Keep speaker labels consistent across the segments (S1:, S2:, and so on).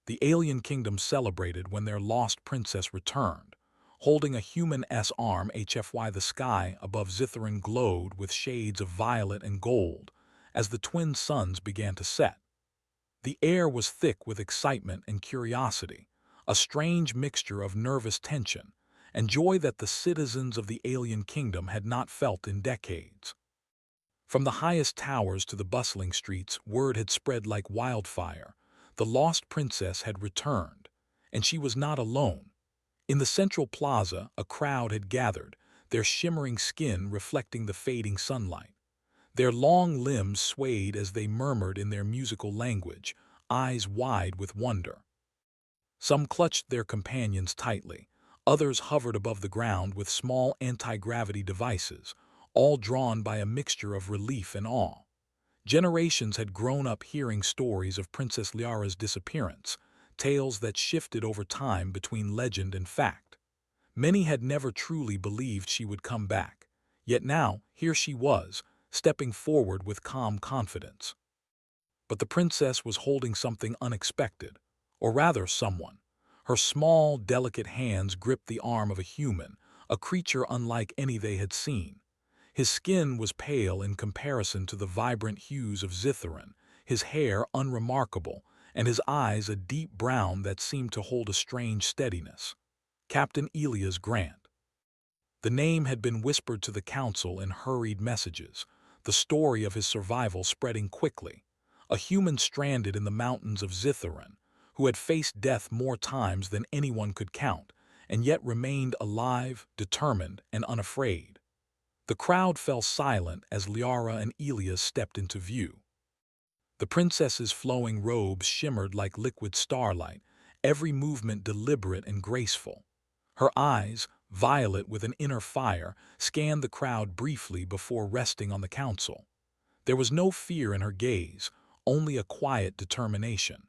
S1: The alien kingdom celebrated when their lost princess returned. Holding a human arm, HFY the sky above Zitharan glowed with shades of violet and gold as the twin suns began to set. The air was thick with excitement and curiosity, a strange mixture of nervous tension and joy that the citizens of the alien kingdom had not felt in decades. From the highest towers to the bustling streets, word had spread like wildfire. The lost princess had returned, and she was not alone. In the central plaza, a crowd had gathered, their shimmering skin reflecting the fading sunlight. Their long limbs swayed as they murmured in their musical language, eyes wide with wonder. Some clutched their companions tightly, others hovered above the ground with small anti-gravity devices, all drawn by a mixture of relief and awe. Generations had grown up hearing stories of Princess Liara's disappearance, tales that shifted over time between legend and fact. Many had never truly believed she would come back, yet now, here she was, stepping forward with calm confidence. But the princess was holding something unexpected, or rather someone. Her small, delicate hands gripped the arm of a human, a creature unlike any they had seen. His skin was pale in comparison to the vibrant hues of Zitharan, his hair unremarkable, and his eyes a deep brown that seemed to hold a strange steadiness. Captain Elias Grant. The name had been whispered to the council in hurried messages, the story of his survival spreading quickly. A human stranded in the mountains of Zitharan, who had faced death more times than anyone could count, and yet remained alive, determined, and unafraid. The crowd fell silent as Liara and Elias stepped into view. The princess's flowing robes shimmered like liquid starlight, every movement deliberate and graceful. Her eyes, violet with an inner fire, scanned the crowd briefly before resting on the council. There was no fear in her gaze, only a quiet determination.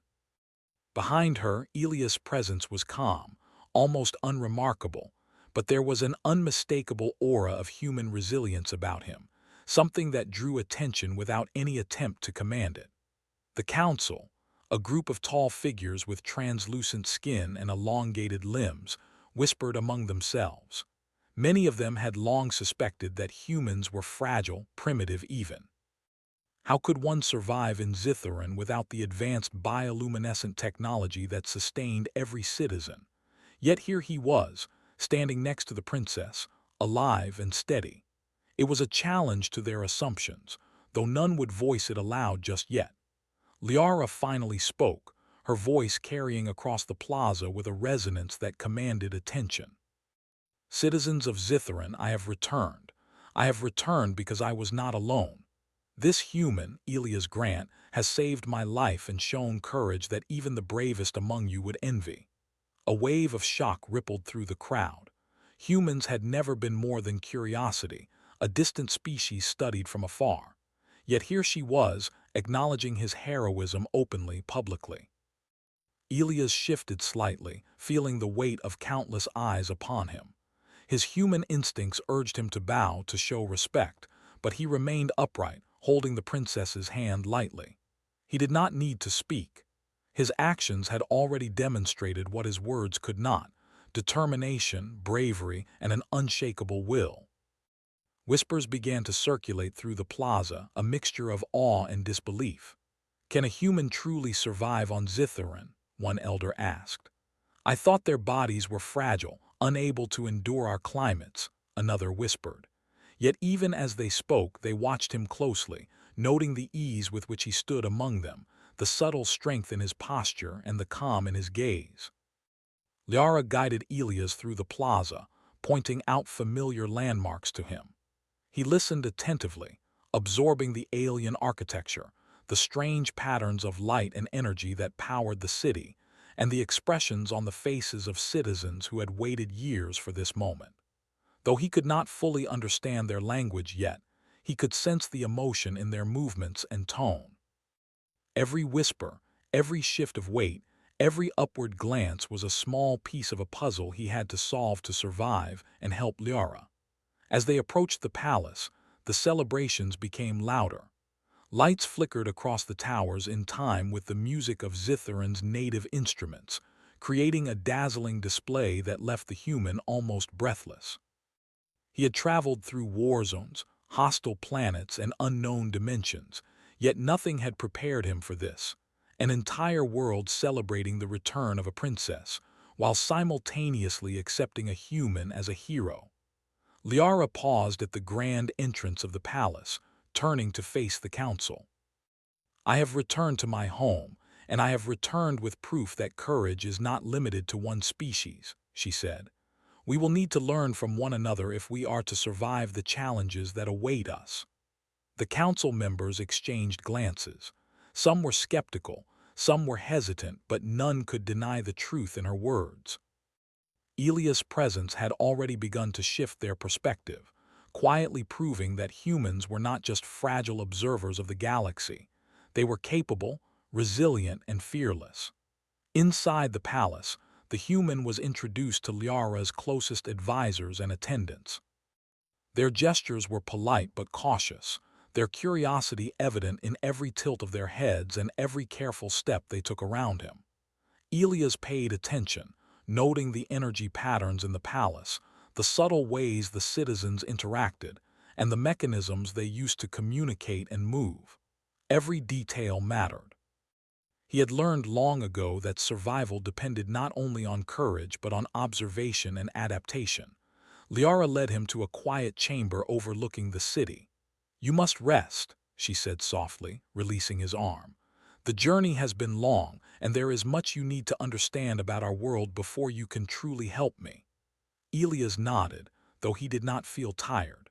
S1: Behind her, Elias' presence was calm, almost unremarkable, but there was an unmistakable aura of human resilience about him, something that drew attention without any attempt to command it. The council, a group of tall figures with translucent skin and elongated limbs, whispered among themselves. Many of them had long suspected that humans were fragile, primitive even. How could one survive in Zitharan without the advanced bioluminescent technology that sustained every citizen? Yet here he was, standing next to the princess, alive and steady. It was a challenge to their assumptions, though none would voice it aloud just yet. Liara finally spoke, her voice carrying across the plaza with a resonance that commanded attention. Citizens of Zitharan, I have returned. I have returned because I was not alone. This human, Elias Grant, has saved my life and shown courage that even the bravest among you would envy. A wave of shock rippled through the crowd. Humans had never been more than curiosity, a distant species studied from afar. Yet here she was, acknowledging his heroism openly, publicly. Elias shifted slightly, feeling the weight of countless eyes upon him. His human instincts urged him to bow to show respect, but he remained upright, holding the princess's hand lightly. He did not need to speak. His actions had already demonstrated what his words could not: determination, bravery, and an unshakable will. Whispers began to circulate through the plaza, a mixture of awe and disbelief. "Can a human truly survive on Zitharan?" one elder asked. "I thought their bodies were fragile, unable to endure our climates," another whispered. Yet even as they spoke, they watched him closely, noting the ease with which he stood among them, the subtle strength in his posture and the calm in his gaze. Liara guided Elias through the plaza, pointing out familiar landmarks to him. He listened attentively, absorbing the alien architecture, the strange patterns of light and energy that powered the city, and the expressions on the faces of citizens who had waited years for this moment. Though he could not fully understand their language yet, he could sense the emotion in their movements and tone. Every whisper, every shift of weight, every upward glance was a small piece of a puzzle he had to solve to survive and help Liara. As they approached the palace, the celebrations became louder. Lights flickered across the towers in time with the music of Zitharan's native instruments, creating a dazzling display that left the human almost breathless. He had traveled through war zones, hostile planets, and unknown dimensions, yet nothing had prepared him for this. An entire world celebrating the return of a princess, while simultaneously accepting a human as a hero. Liara paused at the grand entrance of the palace, turning to face the council. "I have returned to my home, and I have returned with proof that courage is not limited to one species," she said. "We will need to learn from one another if we are to survive the challenges that await us." The council members exchanged glances. Some were skeptical, some were hesitant, but none could deny the truth in her words. Elia's presence had already begun to shift their perspective, quietly proving that humans were not just fragile observers of the galaxy. They were capable, resilient, and fearless. Inside the palace, the human was introduced to Liara's closest advisors and attendants. Their gestures were polite but cautious, their curiosity evident in every tilt of their heads and every careful step they took around him. Elias paid attention, noting the energy patterns in the palace, the subtle ways the citizens interacted, and the mechanisms they used to communicate and move. Every detail mattered. He had learned long ago that survival depended not only on courage but on observation and adaptation. Liara led him to a quiet chamber overlooking the city. "You must rest," she said softly, releasing his arm. "The journey has been long, and there is much you need to understand about our world before you can truly help me." Elias nodded, though he did not feel tired.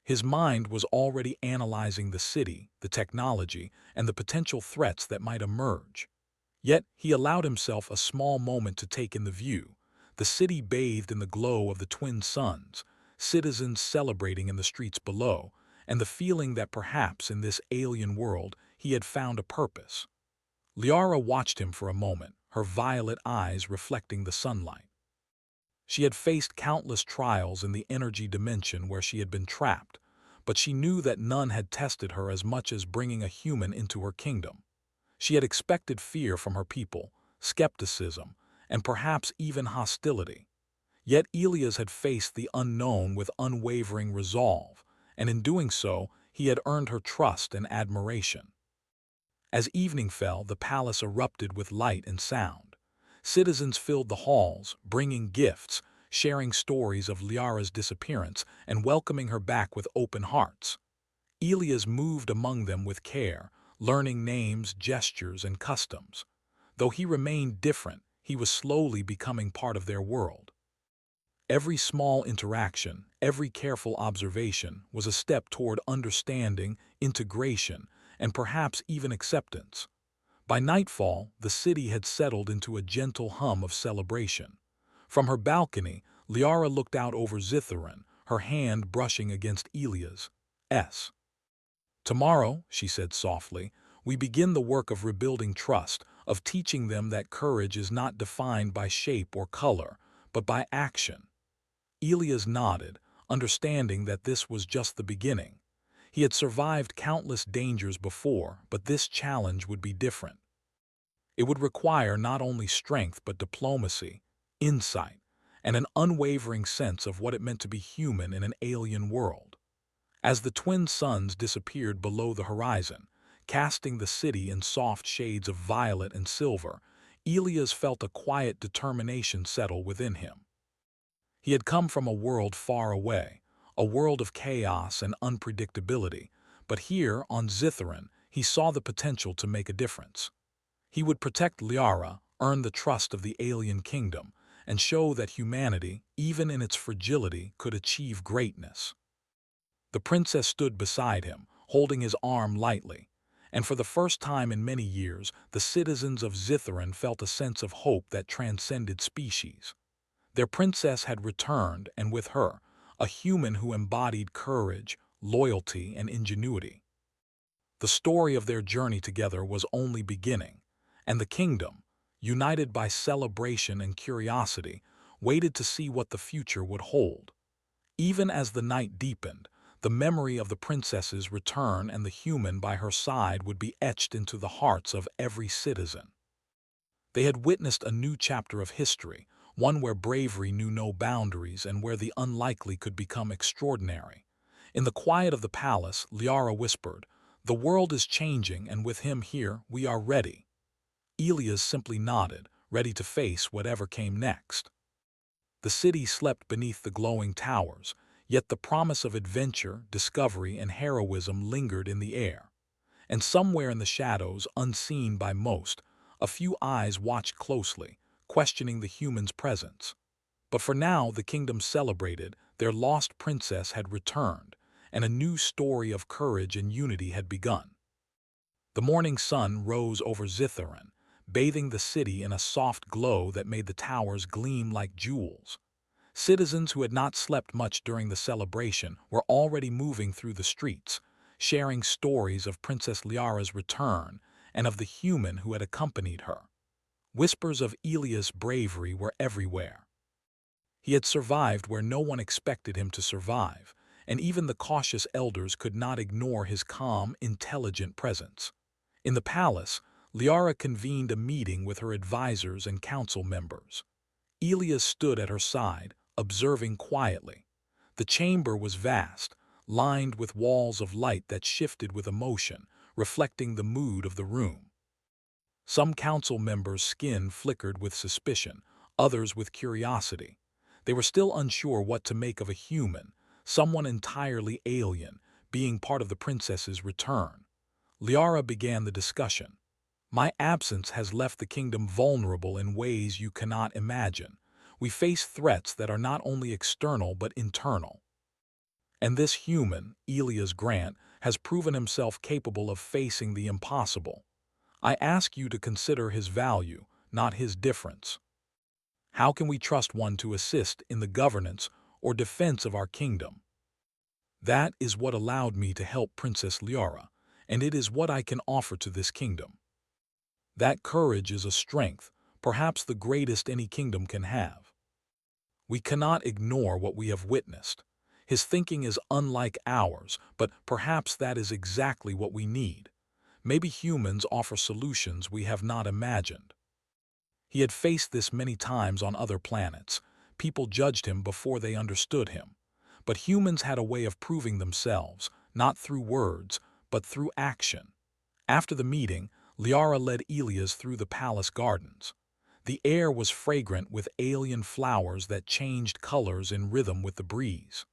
S1: His mind was already analyzing the city, the technology, and the potential threats that might emerge. Yet he allowed himself a small moment to take in the view. The city bathed in the glow of the twin suns, citizens celebrating in the streets below, and the feeling that perhaps in this alien world he had found a purpose. Liara watched him for a moment, her violet eyes reflecting the sunlight. She had faced countless trials in the energy dimension where she had been trapped, but she knew that none had tested her as much as bringing a human into her kingdom. She had expected fear from her people, skepticism, and perhaps even hostility. Yet Elias had faced the unknown with unwavering resolve, and in doing so, he had earned her trust and admiration. As evening fell, the palace erupted with light and sound. Citizens filled the halls, bringing gifts, sharing stories of Liara's disappearance, and welcoming her back with open hearts. Elias moved among them with care, learning names, gestures, and customs. Though he remained different, he was slowly becoming part of their world. Every small interaction, every careful observation was a step toward understanding, integration, and perhaps even acceptance. By nightfall, the city had settled into a gentle hum of celebration. From her balcony, Liara looked out over Zitharan, her hand brushing against Elias. "Tomorrow," she said softly, "we begin the work of rebuilding trust, of teaching them that courage is not defined by shape or color, but by action." Elias nodded, understanding that this was just the beginning. He had survived countless dangers before, but this challenge would be different. It would require not only strength but diplomacy, insight, and an unwavering sense of what it meant to be human in an alien world. As the twin suns disappeared below the horizon, casting the city in soft shades of violet and silver, Elias felt a quiet determination settle within him. He had come from a world far away, a world of chaos and unpredictability, but here, on Zitharan, he saw the potential to make a difference. He would protect Liara, earn the trust of the alien kingdom, and show that humanity, even in its fragility, could achieve greatness. The princess stood beside him, holding his arm lightly, and for the first time in many years, the citizens of Zitharan felt a sense of hope that transcended species. Their princess had returned, and with her, a human who embodied courage, loyalty, and ingenuity. The story of their journey together was only beginning, and the kingdom, united by celebration and curiosity, waited to see what the future would hold. Even as the night deepened, the memory of the princess's return and the human by her side would be etched into the hearts of every citizen. They had witnessed a new chapter of history, one where bravery knew no boundaries and where the unlikely could become extraordinary. In the quiet of the palace, Liara whispered, "The world is changing, and with him here, we are ready." Elias simply nodded, ready to face whatever came next. The city slept beneath the glowing towers, yet the promise of adventure, discovery, and heroism lingered in the air. And somewhere in the shadows, unseen by most, a few eyes watched closely, questioning the human's presence. But for now, the kingdom celebrated, their lost princess had returned, and a new story of courage and unity had begun. The morning sun rose over Zitharan, bathing the city in a soft glow that made the towers gleam like jewels. Citizens who had not slept much during the celebration were already moving through the streets, sharing stories of Princess Liara's return and of the human who had accompanied her. Whispers of Elias' bravery were everywhere. He had survived where no one expected him to survive, and even the cautious elders could not ignore his calm, intelligent presence. In the palace, Liara convened a meeting with her advisors and council members. Elias stood at her side, observing quietly. The chamber was vast, lined with walls of light that shifted with emotion, reflecting the mood of the room. Some council members' skin flickered with suspicion, others with curiosity. They were still unsure what to make of a human, someone entirely alien, being part of the princess's return. Liara began the discussion. "My absence has left the kingdom vulnerable in ways you cannot imagine. We face threats that are not only external but internal. And this human, Elias Grant, has proven himself capable of facing the impossible. I ask you to consider his value, not his difference. How can we trust one to assist in the governance or defense of our kingdom? That is what allowed me to help Princess Liara, and it is what I can offer to this kingdom. That courage is a strength, perhaps the greatest any kingdom can have. We cannot ignore what we have witnessed. His thinking is unlike ours, but perhaps that is exactly what we need. Maybe humans offer solutions we have not imagined." He had faced this many times on other planets. People judged him before they understood him. But humans had a way of proving themselves, not through words, but through action. After the meeting, Liara led Elias through the palace gardens. The air was fragrant with alien flowers that changed colors in rhythm with the breeze.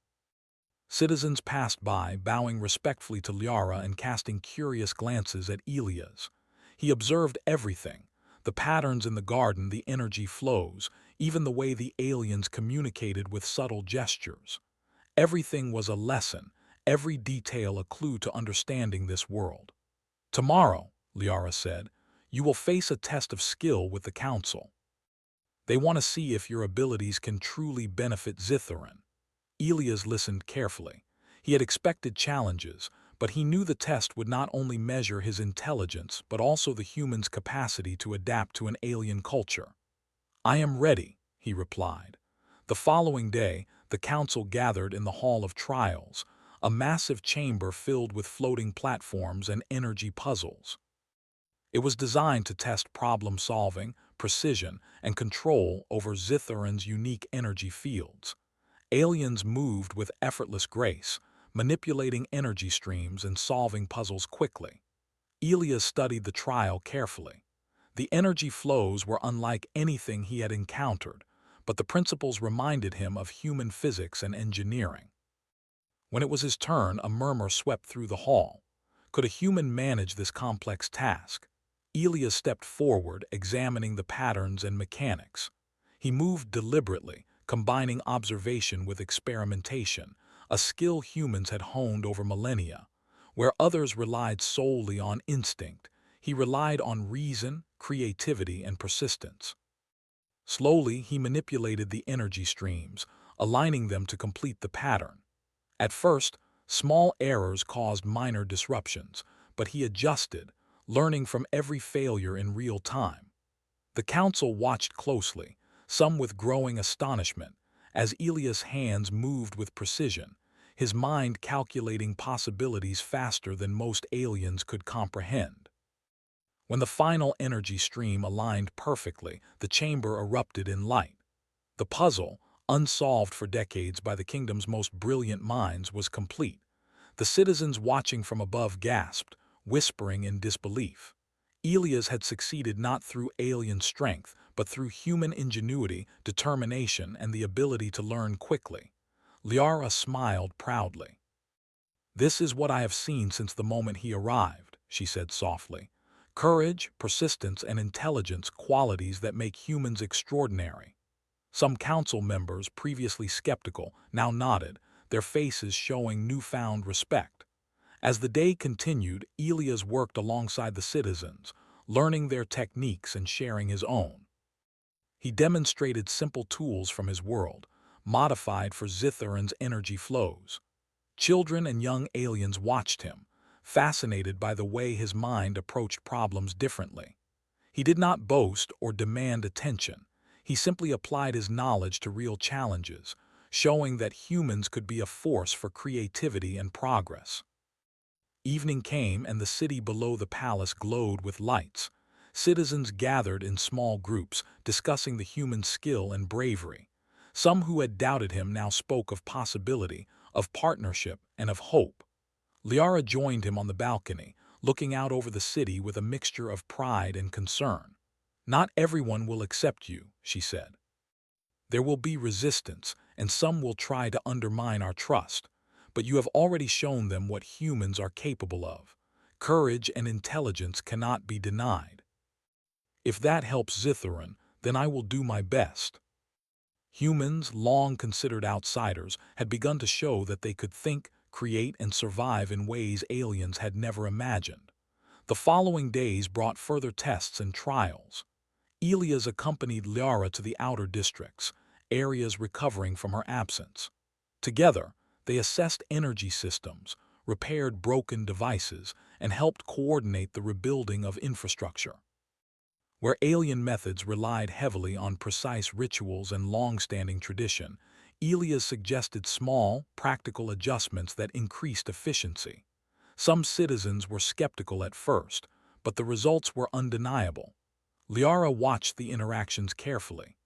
S1: Citizens passed by, bowing respectfully to Liara and casting curious glances at Elias. He observed everything: the patterns in the garden, the energy flows, even the way the aliens communicated with subtle gestures. Everything was a lesson, every detail a clue to understanding this world. "Tomorrow," Liara said, "you will face a test of skill with the council. They want to see if your abilities can truly benefit Zitharan." Elias listened carefully. He had expected challenges, but he knew the test would not only measure his intelligence but also the human's capacity to adapt to an alien culture. "I am ready," he replied. The following day, the council gathered in the Hall of Trials, a massive chamber filled with floating platforms and energy puzzles. It was designed to test problem-solving, precision, and control over Zitharan's unique energy fields. Aliens moved with effortless grace, manipulating energy streams and solving puzzles quickly. Elias studied the trial carefully. The energy flows were unlike anything he had encountered, but the principles reminded him of human physics and engineering. When it was his turn, a murmur swept through the hall. Could a human manage this complex task? Elias stepped forward, examining the patterns and mechanics. He moved deliberately, combining observation with experimentation, a skill humans had honed over millennia. Where others relied solely on instinct, he relied on reason, creativity, and persistence. Slowly, he manipulated the energy streams, aligning them to complete the pattern. At first, small errors caused minor disruptions, but he adjusted, learning from every failure in real time. The council watched closely, some with growing astonishment. As Elias' hands moved with precision, his mind calculating possibilities faster than most aliens could comprehend. When the final energy stream aligned perfectly, the chamber erupted in light. The puzzle, unsolved for decades by the kingdom's most brilliant minds, was complete. The citizens watching from above gasped, whispering in disbelief. Elias had succeeded not through alien strength, but through human ingenuity, determination, and the ability to learn quickly. Liara smiled proudly. "This is what I have seen since the moment he arrived," she said softly. "Courage, persistence, and intelligence, qualities that make humans extraordinary." Some council members, previously skeptical, now nodded, their faces showing newfound respect. As the day continued, Elias worked alongside the citizens, learning their techniques and sharing his own. He demonstrated simple tools from his world, modified for Zitharan's energy flows. Children and young aliens watched him, fascinated by the way his mind approached problems differently. He did not boast or demand attention. He simply applied his knowledge to real challenges, showing that humans could be a force for creativity and progress. Evening came and the city below the palace glowed with lights. Citizens gathered in small groups, discussing the human skill and bravery. Some who had doubted him now spoke of possibility, of partnership, and of hope. Liara joined him on the balcony, looking out over the city with a mixture of pride and concern. "Not everyone will accept you," she said. "There will be resistance, and some will try to undermine our trust. But you have already shown them what humans are capable of. Courage and intelligence cannot be denied. If that helps Zitharan, then I will do my best." Humans, long considered outsiders, had begun to show that they could think, create, and survive in ways aliens had never imagined. The following days brought further tests and trials. Elias accompanied Liara to the outer districts, areas recovering from her absence. Together, they assessed energy systems, repaired broken devices, and helped coordinate the rebuilding of infrastructure. Where alien methods relied heavily on precise rituals and long-standing tradition, Elias suggested small, practical adjustments that increased efficiency. Some citizens were skeptical at first, but the results were undeniable. Liara watched the interactions carefully.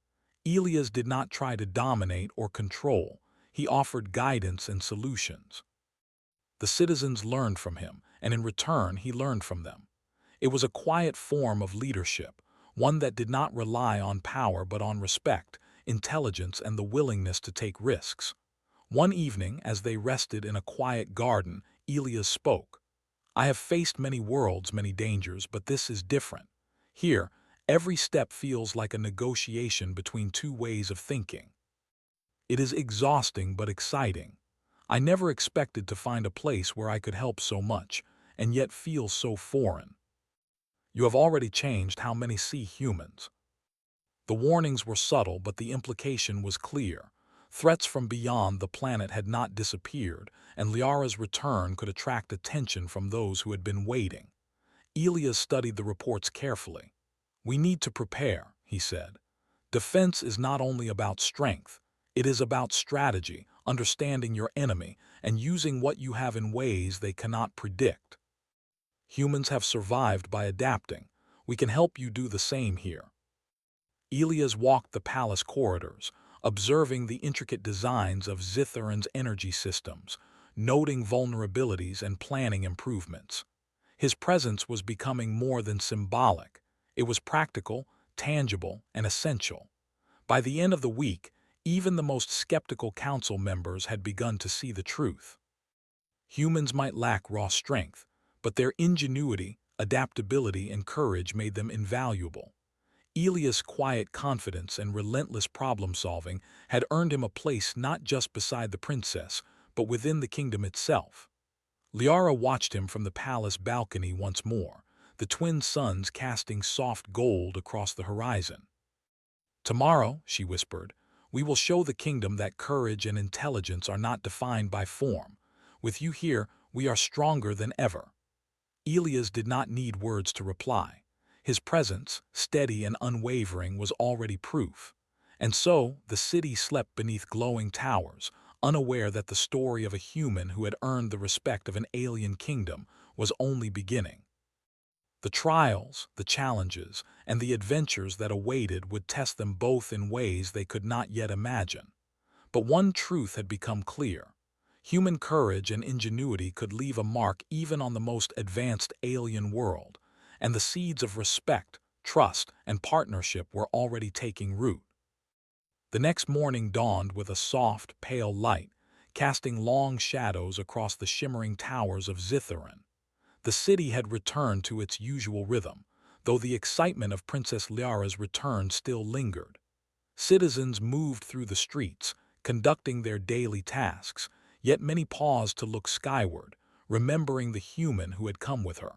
S1: Elias did not try to dominate or control. He offered guidance and solutions. The citizens learned from him, and in return he learned from them. It was a quiet form of leadership, one that did not rely on power but on respect, intelligence, and the willingness to take risks. One evening, as they rested in a quiet garden, Elias spoke. "I have faced many worlds, many dangers, but this is different. Here, every step feels like a negotiation between two ways of thinking. It is exhausting but exciting. I never expected to find a place where I could help so much, and yet feel so foreign. You have already changed how many see humans." The warnings were subtle, but the implication was clear. Threats from beyond the planet had not disappeared, and Liara's return could attract attention from those who had been waiting. Elias studied the reports carefully. "We need to prepare," he said. "Defense is not only about strength. It is about strategy, understanding your enemy, and using what you have in ways they cannot predict. Humans have survived by adapting. We can help you do the same here." Elias walked the palace corridors, observing the intricate designs of Zitharan's energy systems, noting vulnerabilities and planning improvements. His presence was becoming more than symbolic. It was practical, tangible, and essential. By the end of the week, even the most skeptical council members had begun to see the truth. Humans might lack raw strength, but their ingenuity, adaptability, and courage made them invaluable. Elias' quiet confidence and relentless problem-solving had earned him a place not just beside the princess, but within the kingdom itself. Liara watched him from the palace balcony once more, the twin suns casting soft gold across the horizon. "Tomorrow," she whispered, "we will show the kingdom that courage and intelligence are not defined by form. With you here, we are stronger than ever." Elias did not need words to reply. His presence, steady and unwavering, was already proof. And so, the city slept beneath glowing towers, unaware that the story of a human who had earned the respect of an alien kingdom was only beginning. The trials, the challenges, and the adventures that awaited would test them both in ways they could not yet imagine. But one truth had become clear. Human courage and ingenuity could leave a mark even on the most advanced alien world, and the seeds of respect, trust, and partnership were already taking root. The next morning dawned with a soft, pale light, casting long shadows across the shimmering towers of Zitharan. The city had returned to its usual rhythm, though the excitement of Princess Liara's return still lingered. Citizens moved through the streets, conducting their daily tasks, yet many paused to look skyward, remembering the human who had come with her.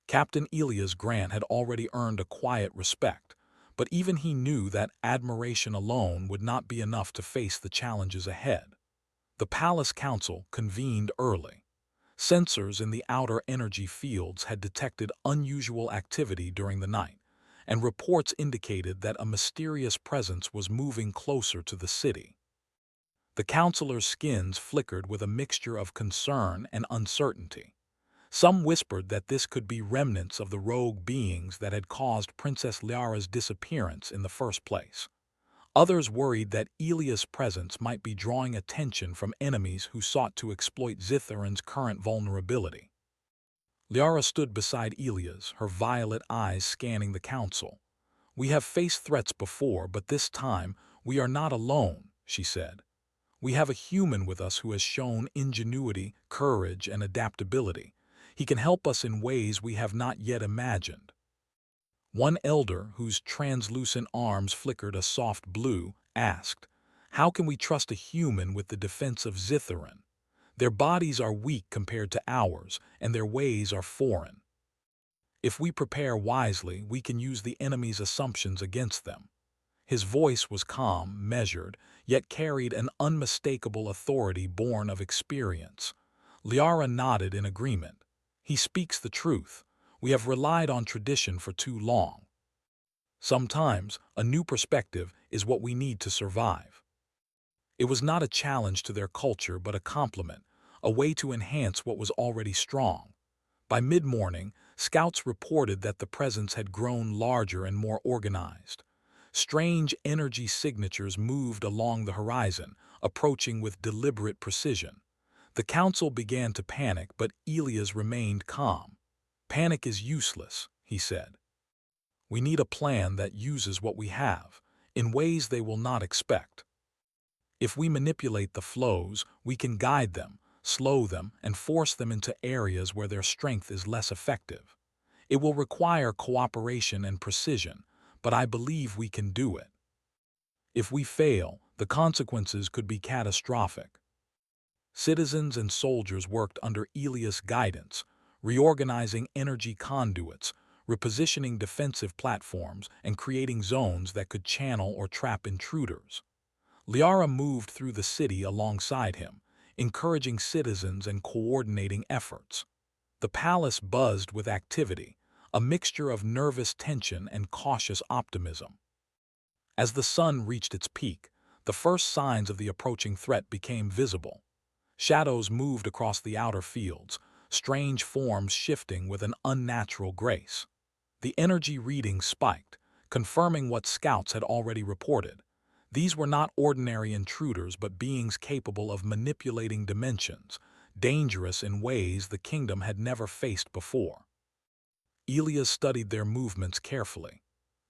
S1: Captain Elias Grant had already earned a quiet respect, but even he knew that admiration alone would not be enough to face the challenges ahead. The Palace Council convened early. Sensors in the outer energy fields had detected unusual activity during the night, and reports indicated that a mysterious presence was moving closer to the city. The councilors' skins flickered with a mixture of concern and uncertainty. Some whispered that this could be remnants of the rogue beings that had caused Princess Liara's disappearance in the first place. Others worried that Elia's presence might be drawing attention from enemies who sought to exploit Zitharan's current vulnerability. Liara stood beside Elias, her violet eyes scanning the council. "We have faced threats before, but this time we are not alone," she said. "We have a human with us who has shown ingenuity, courage, and adaptability. He can help us in ways we have not yet imagined." One elder, whose translucent arms flickered a soft blue, asked, "How can we trust a human with the defense of Zitharan? Their bodies are weak compared to ours, and their ways are foreign. If we prepare wisely, we can use the enemy's assumptions against them." His voice was calm, measured, yet carried an unmistakable authority born of experience. Liara nodded in agreement. "He speaks the truth. We have relied on tradition for too long. Sometimes, a new perspective is what we need to survive." It was not a challenge to their culture but a complement, a way to enhance what was already strong. By mid-morning, scouts reported that the presence had grown larger and more organized. Strange energy signatures moved along the horizon, approaching with deliberate precision. The council began to panic, but Elias remained calm. "Panic is useless," he said. "We need a plan that uses what we have, in ways they will not expect. If we manipulate the flows, we can guide them, slow them, and force them into areas where their strength is less effective. It will require cooperation and precision, but I believe we can do it. If we fail, the consequences could be catastrophic." Citizens and soldiers worked under Elias' guidance, reorganizing energy conduits, repositioning defensive platforms, and creating zones that could channel or trap intruders. Liara moved through the city alongside him, encouraging citizens and coordinating efforts. The palace buzzed with activity, a mixture of nervous tension and cautious optimism. As the sun reached its peak, the first signs of the approaching threat became visible. Shadows moved across the outer fields, strange forms shifting with an unnatural grace. The energy reading spiked, confirming what scouts had already reported. These were not ordinary intruders but beings capable of manipulating dimensions, dangerous in ways the kingdom had never faced before. Elias studied their movements carefully.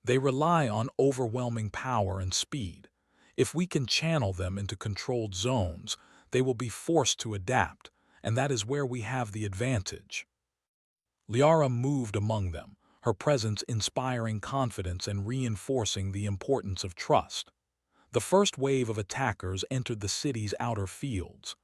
S1: They rely on overwhelming power and speed. If we can channel them into controlled zones, they will be forced to adapt, and that is where we have the advantage. Liara moved among them, her presence inspiring confidence and reinforcing the importance of trust. The first wave of attackers entered the city's outer fields.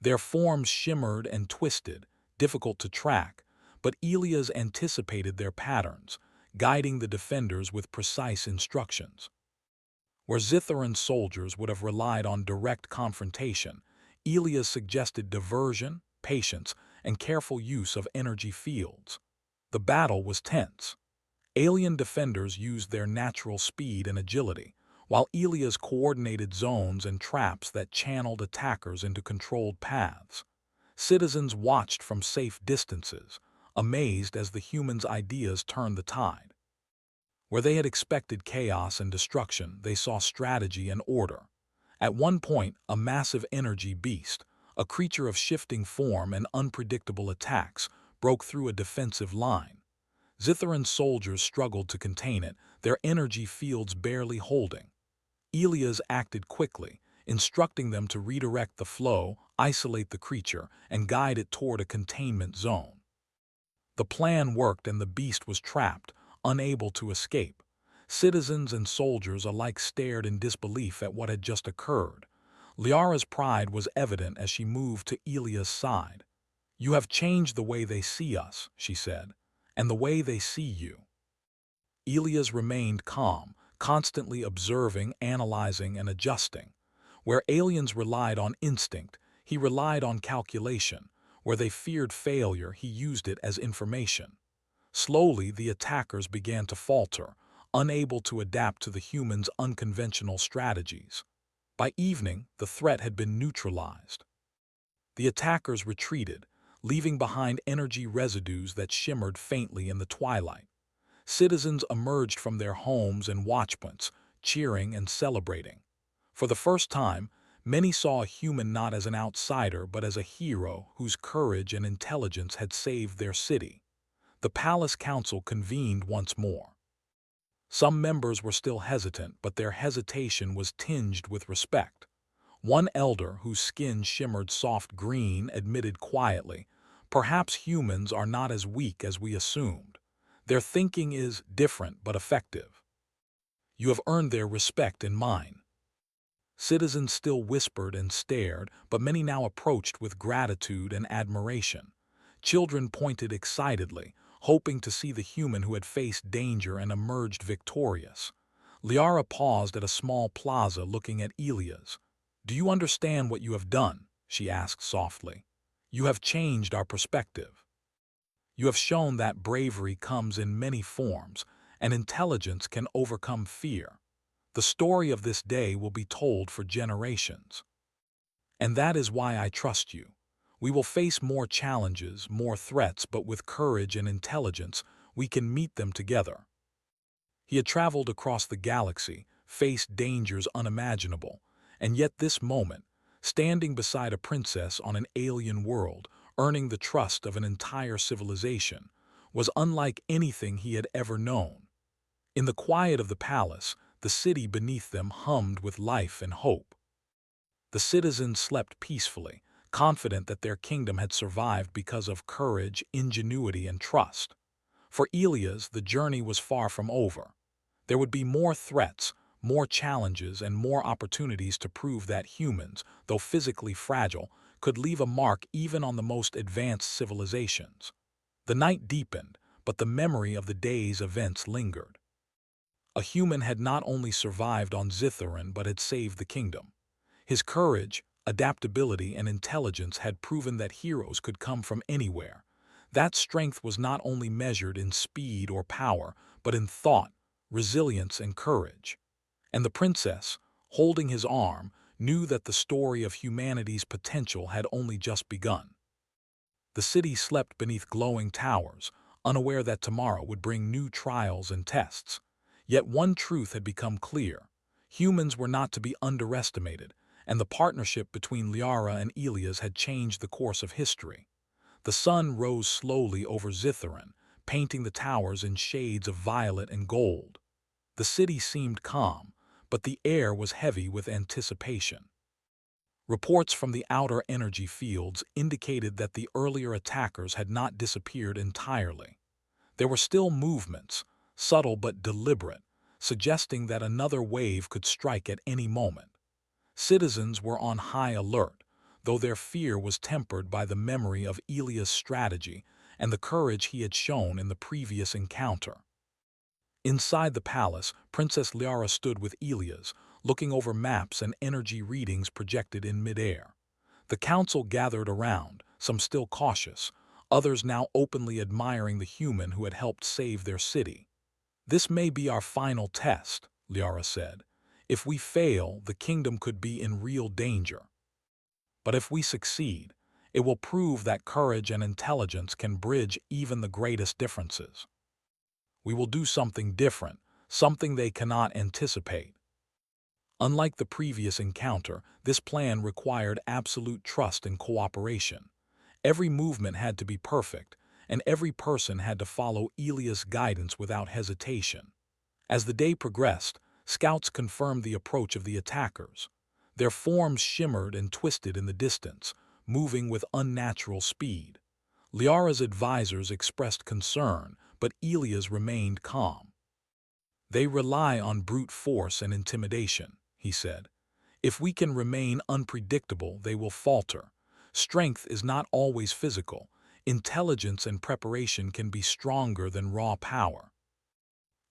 S1: Their forms shimmered and twisted, difficult to track, but Elias anticipated their patterns, guiding the defenders with precise instructions. Where Zitharan soldiers would have relied on direct confrontation, Elias suggested diversion, patience, and careful use of energy fields. The battle was tense. Alien defenders used their natural speed and agility, while Elias coordinated zones and traps that channeled attackers into controlled paths. Citizens watched from safe distances, amazed as the humans' ideas turned the tide. Where they had expected chaos and destruction, they saw strategy and order. At one point, a massive energy beast, a creature of shifting form and unpredictable attacks, broke through a defensive line. Zitharan's soldiers struggled to contain it, their energy fields barely holding. Elias acted quickly, instructing them to redirect the flow, isolate the creature, and guide it toward a containment zone. The plan worked and the beast was trapped, unable to escape. Citizens and soldiers alike stared in disbelief at what had just occurred. Liara's pride was evident as she moved to Elia's side. "You have changed the way they see us," she said, "and the way they see you." Elias remained calm, constantly observing, analyzing, and adjusting. Where aliens relied on instinct, he relied on calculation. Where they feared failure, he used it as information. Slowly, the attackers began to falter, unable to adapt to the humans' unconventional strategies. By evening, the threat had been neutralized. The attackers retreated, leaving behind energy residues that shimmered faintly in the twilight. Citizens emerged from their homes and watchpoints, cheering and celebrating. For the first time, many saw a human not as an outsider but as a hero whose courage and intelligence had saved their city. The palace council convened once more. Some members were still hesitant, but their hesitation was tinged with respect. One elder, whose skin shimmered soft green, admitted quietly, "Perhaps humans are not as weak as we assumed. Their thinking is different but effective. You have earned their respect and mine." Citizens still whispered and stared, but many now approached with gratitude and admiration. Children pointed excitedly, hoping to see the human who had faced danger and emerged victorious. Liara paused at a small plaza looking at Elias. "Do you understand what you have done?" she asked softly. "You have changed our perspective. You have shown that bravery comes in many forms, and intelligence can overcome fear. The story of this day will be told for generations. And that is why I trust you. We will face more challenges, more threats, but with courage and intelligence, we can meet them together." He had traveled across the galaxy, faced dangers unimaginable, and yet this moment, standing beside a princess on an alien world, earning the trust of an entire civilization, was unlike anything he had ever known. In the quiet of the palace, the city beneath them hummed with life and hope. The citizens slept peacefully, confident that their kingdom had survived because of courage, ingenuity, and trust. For Elias, the journey was far from over. There would be more threats, more challenges, and more opportunities to prove that humans, though physically fragile, could leave a mark even on the most advanced civilizations. The night deepened, but the memory of the day's events lingered. A human had not only survived on Zitharan but had saved the kingdom. His courage, adaptability, and intelligence had proven that heroes could come from anywhere. That strength was not only measured in speed or power, but in thought, resilience, and courage. And the princess, holding his arm, knew that the story of humanity's potential had only just begun. The city slept beneath glowing towers, unaware that tomorrow would bring new trials and tests. Yet one truth had become clear. Humans were not to be underestimated, and the partnership between Liara and Elias had changed the course of history. The sun rose slowly over Zitharan, painting the towers in shades of violet and gold. The city seemed calm, but the air was heavy with anticipation. Reports from the outer energy fields indicated that the earlier attackers had not disappeared entirely. There were still movements, subtle but deliberate, suggesting that another wave could strike at any moment. Citizens were on high alert, though their fear was tempered by the memory of Elias' strategy and the courage he had shown in the previous encounter. Inside the palace, Princess Liara stood with Elias, looking over maps and energy readings projected in midair. The council gathered around, some still cautious, others now openly admiring the human who had helped save their city. "This may be our final test," Liara said. If we fail, the kingdom could be in real danger. But if we succeed, it will prove that courage and intelligence can bridge even the greatest differences. We will do something different, something they cannot anticipate. Unlike the previous encounter, this plan required absolute trust and cooperation. Every movement had to be perfect, and every person had to follow Elia's guidance without hesitation. As the day progressed, scouts confirmed the approach of the attackers. Their forms shimmered and twisted in the distance, moving with unnatural speed. Liara's advisors expressed concern, but Elia's remained calm. "They rely on brute force and intimidation," he said. "If we can remain unpredictable, they will falter. Strength is not always physical. Intelligence and preparation can be stronger than raw power."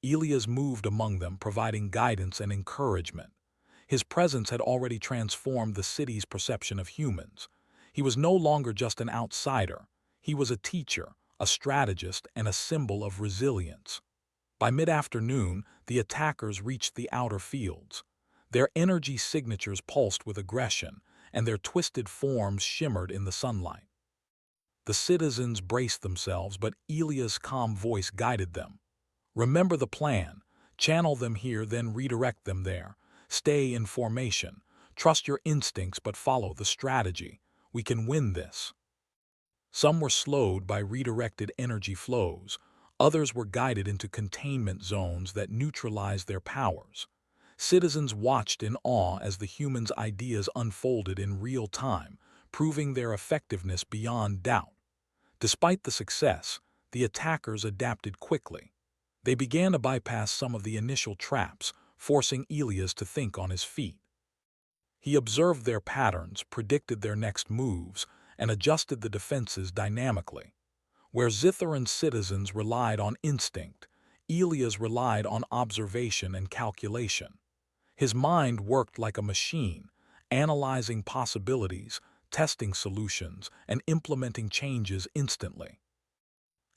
S1: Elias moved among them, providing guidance and encouragement. His presence had already transformed the city's perception of humans. He was no longer just an outsider. He was a teacher, a strategist, and a symbol of resilience. By mid-afternoon, the attackers reached the outer fields. Their energy signatures pulsed with aggression, and their twisted forms shimmered in the sunlight. The citizens braced themselves, but Elia's calm voice guided them. "Remember the plan. Channel them here, then redirect them there. Stay in formation. Trust your instincts, but follow the strategy. We can win this." Some were slowed by redirected energy flows. Others were guided into containment zones that neutralized their powers. Citizens watched in awe as the humans' ideas unfolded in real time, proving their effectiveness beyond doubt. Despite the success, the attackers adapted quickly. They began to bypass some of the initial traps, forcing Elias to think on his feet. He observed their patterns, predicted their next moves, and adjusted the defenses dynamically. Where Zitharan's citizens relied on instinct, Elias relied on observation and calculation. His mind worked like a machine, analyzing possibilities, testing solutions, and implementing changes instantly.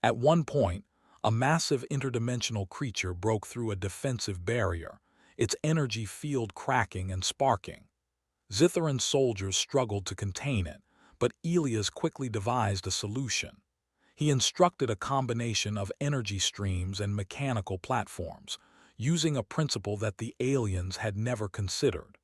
S1: At one point, a massive interdimensional creature broke through a defensive barrier, its energy field cracking and sparking. Zitharan's soldiers struggled to contain it, but Elias quickly devised a solution. He instructed a combination of energy streams and mechanical platforms, using a principle that the aliens had never considered.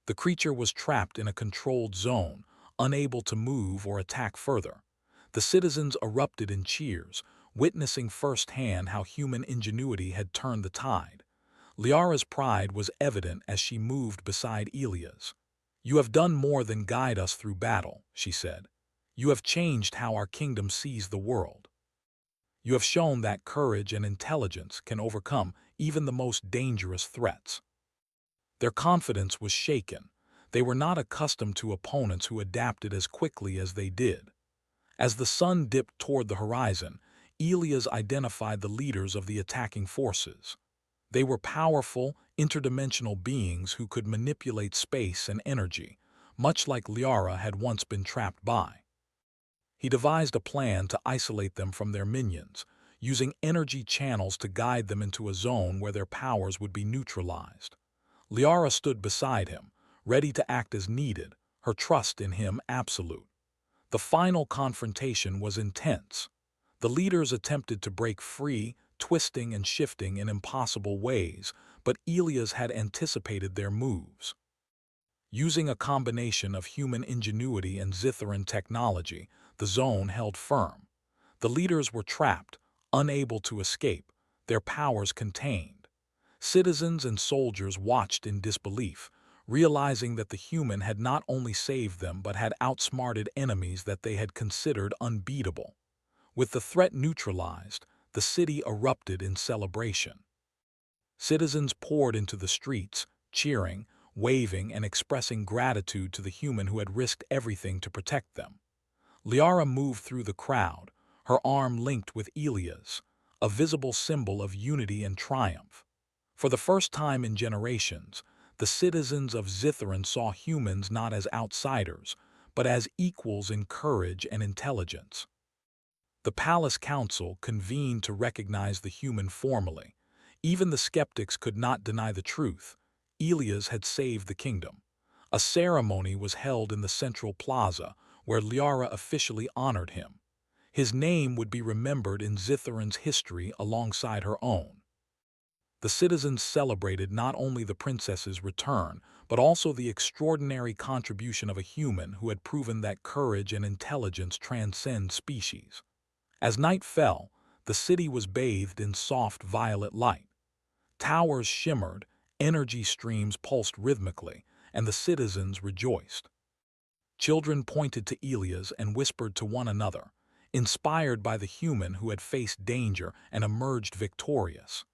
S1: The creature was trapped in a controlled zone, unable to move or attack further. The citizens erupted in cheers, witnessing firsthand how human ingenuity had turned the tide. Liara's pride was evident as she moved beside Elias. "You have done more than guide us through battle," she said. "You have changed how our kingdom sees the world. You have shown that courage and intelligence can overcome even the most dangerous threats." Their confidence was shaken. They were not accustomed to opponents who adapted as quickly as they did. As the sun dipped toward the horizon, Elias identified the leaders of the attacking forces. They were powerful, interdimensional beings who could manipulate space and energy, much like Liara had once been trapped by. He devised a plan to isolate them from their minions, using energy channels to guide them into a zone where their powers would be neutralized. Liara stood beside him, ready to act as needed, her trust in him absolute. The final confrontation was intense. The leaders attempted to break free, twisting and shifting in impossible ways, but Elias had anticipated their moves. Using a combination of human ingenuity and Zitharan technology, the zone held firm. The leaders were trapped, unable to escape, their powers contained. Citizens and soldiers watched in disbelief, realizing that the human had not only saved them but had outsmarted enemies that they had considered unbeatable. With the threat neutralized, the city erupted in celebration. Citizens poured into the streets, cheering, waving, and expressing gratitude to the human who had risked everything to protect them. Liara moved through the crowd, her arm linked with Elia's, a visible symbol of unity and triumph. For the first time in generations, the citizens of Zitharan saw humans not as outsiders, but as equals in courage and intelligence. The Palace Council convened to recognize the human formally. Even the skeptics could not deny the truth. Elias had saved the kingdom. A ceremony was held in the central plaza, where Liara officially honored him. His name would be remembered in Zitharan's history alongside her own. The citizens celebrated not only the princess's return, but also the extraordinary contribution of a human who had proven that courage and intelligence transcend species. As night fell, the city was bathed in soft violet light. Towers shimmered, energy streams pulsed rhythmically, and the citizens rejoiced. Children pointed to Elias and whispered to one another, inspired by the human who had faced danger and emerged victorious.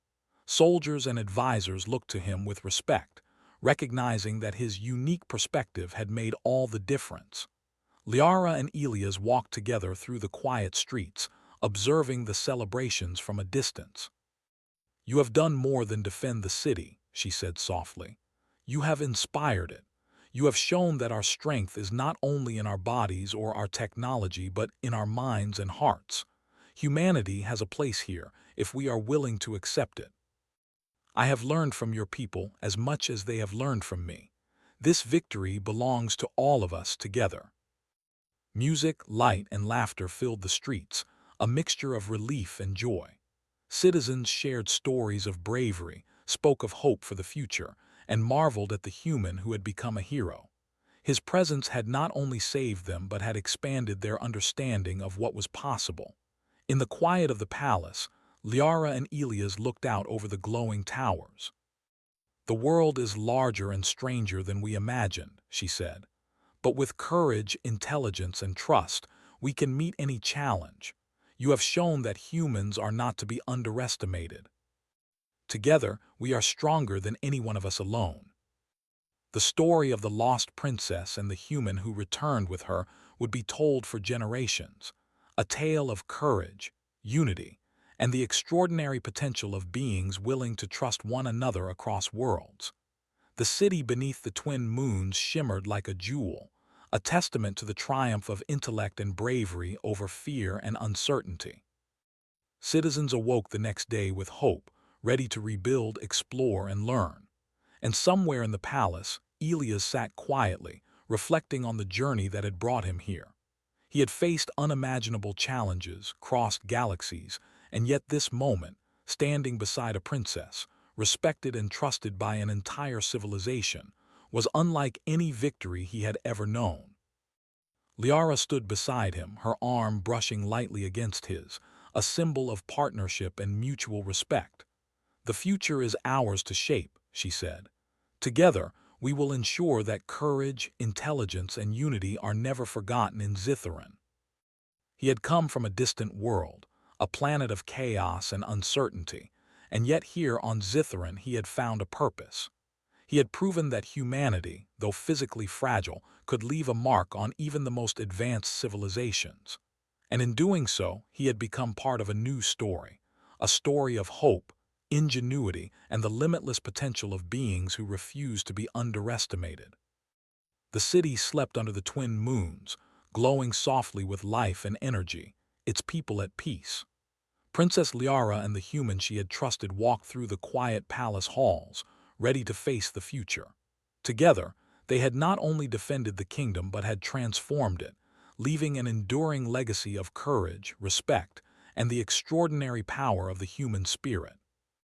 S1: Soldiers and advisors looked to him with respect, recognizing that his unique perspective had made all the difference. Liara and Elias walked together through the quiet streets, observing the celebrations from a distance. "You have done more than defend the city," she said softly. "You have inspired it. You have shown that our strength is not only in our bodies or our technology, but in our minds and hearts. Humanity has a place here if we are willing to accept it. I have learned from your people as much as they have learned from me. This victory belongs to all of us together." Music, light, and laughter filled the streets, a mixture of relief and joy. Citizens shared stories of bravery, spoke of hope for the future, and marveled at the human who had become a hero. His presence had not only saved them but had expanded their understanding of what was possible. In the quiet of the palace, Liara and Elias looked out over the glowing towers. "The world is larger and stranger than we imagined," she said. "But with courage, intelligence, and trust, we can meet any challenge. You have shown that humans are not to be underestimated. Together, we are stronger than any one of us alone." The story of the lost princess and the human who returned with her would be told for generations, a tale of courage, unity, and the extraordinary potential of beings willing to trust one another across worlds. The city beneath the twin moons shimmered like a jewel, a testament to the triumph of intellect and bravery over fear and uncertainty. Citizens awoke the next day with hope, ready to rebuild, explore, and learn. And somewhere in the palace, Elias sat quietly, reflecting on the journey that had brought him here. He had faced unimaginable challenges, crossed galaxies, and yet this moment, standing beside a princess, respected and trusted by an entire civilization, was unlike any victory he had ever known. Liara stood beside him, her arm brushing lightly against his, a symbol of partnership and mutual respect. "The future is ours to shape," she said. "Together, we will ensure that courage, intelligence, and unity are never forgotten in Zitharan." He had come from a distant world, a planet of chaos and uncertainty, and yet here on Zitharan he had found a purpose. He had proven that humanity, though physically fragile, could leave a mark on even the most advanced civilizations. And in doing so, he had become part of a new story, a story of hope, ingenuity, and the limitless potential of beings who refuse to be underestimated. The city slept under the twin moons, glowing softly with life and energy, its people at peace. Princess Liara and the human she had trusted walked through the quiet palace halls, ready to face the future. Together, they had not only defended the kingdom but had transformed it, leaving an enduring legacy of courage, respect, and the extraordinary power of the human spirit.